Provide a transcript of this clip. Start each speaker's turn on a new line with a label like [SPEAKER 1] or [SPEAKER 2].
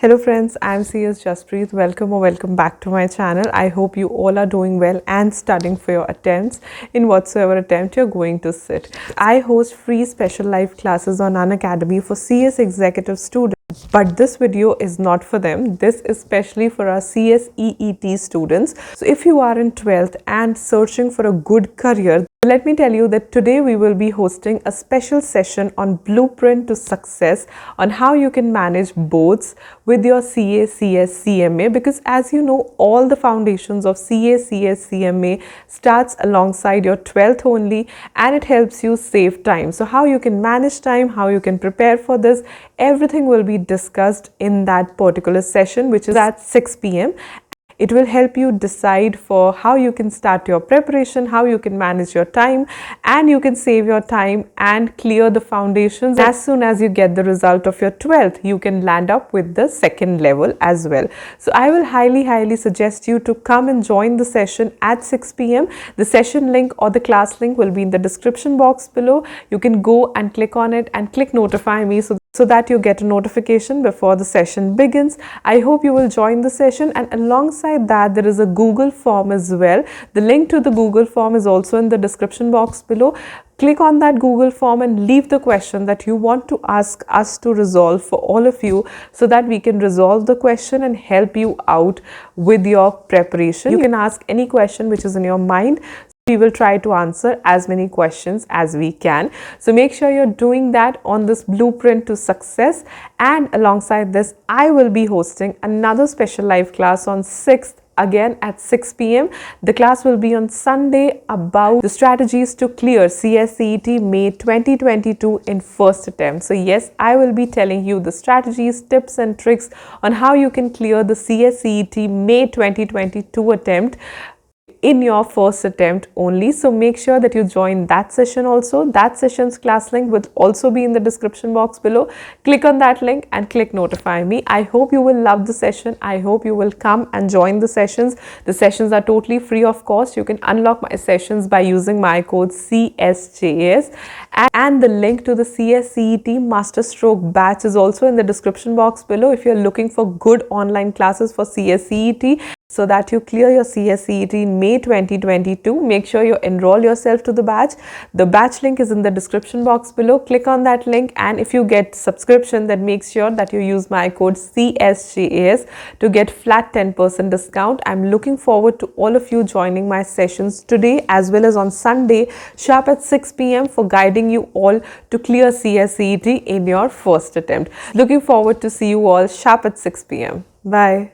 [SPEAKER 1] Hello friends, I am CSJAS. Welcome back to my channel. I hope you all are doing well and studying for your attempts in whatsoever attempt you're going to sit. I host free special live classes on unacademy for CS executive students. But this video is not for them. This is especially for our CSEET students. So if you are in 12th and searching for a good career, let me tell you that today we will be hosting a special session on blueprint to success on how you can manage boards with your CA, CS, CMA, because as you know, all the foundations of CA, CS, CMA starts alongside your 12th only, and it helps you save time. So how you can manage time, how you can prepare for this, everything will be discussed in that particular session, which is at 6 p.m. It will help you decide for how you can start your preparation, how you can manage your time, and you can save your time and clear the foundations. As soon as you get the result of your 12th, you can land up with the second level as well. So I will highly suggest you to come and join the session at 6 p.m. The session link or the class link will be in the description box below. You can go and click on it and click notify me so that you get a notification before the session begins. I hope you will join the session, and alongside that there is a Google form as well. The link to the Google form is also in the description box below. Click on that Google form and leave the question that you want to ask us to resolve for all of you, so that we can resolve the question and help you out with your preparation. You can ask any question which is in your mind. We will try to answer as many questions as we can. So make sure you're doing that on this blueprint to success. And alongside this, I will be hosting another special live class on 6th, again at 6 p.m. The class will be on Sunday about the strategies to clear CSEET May 2022 in first attempt. So yes, I will be telling you the strategies, tips and tricks on how you can clear the CSEET May 2022 attempt in your first attempt only. So make sure that you join that session also. That session's class link will also be in the description box below. Click on that link and click notify me. I hope you will love the session. I hope you will come and join the sessions. The sessions are totally free of cost. You can unlock my sessions by using my code CSJAS, and the link to the CSEET Master Stroke batch is also in the description box below if you're looking for good online classes for CSEET, so that you clear your CSEET in May 2022. Make sure you enroll yourself to the batch. The batch link is in the description box below. Click on that link, and if you get subscription, then make sure that you use my code CSJAS to get flat 10% discount. I'm looking forward to all of you joining my sessions today as well as on Sunday sharp at 6 p.m. for guiding you all to clear CSEET in your first attempt. Looking forward to see you all sharp at 6 p.m. Bye.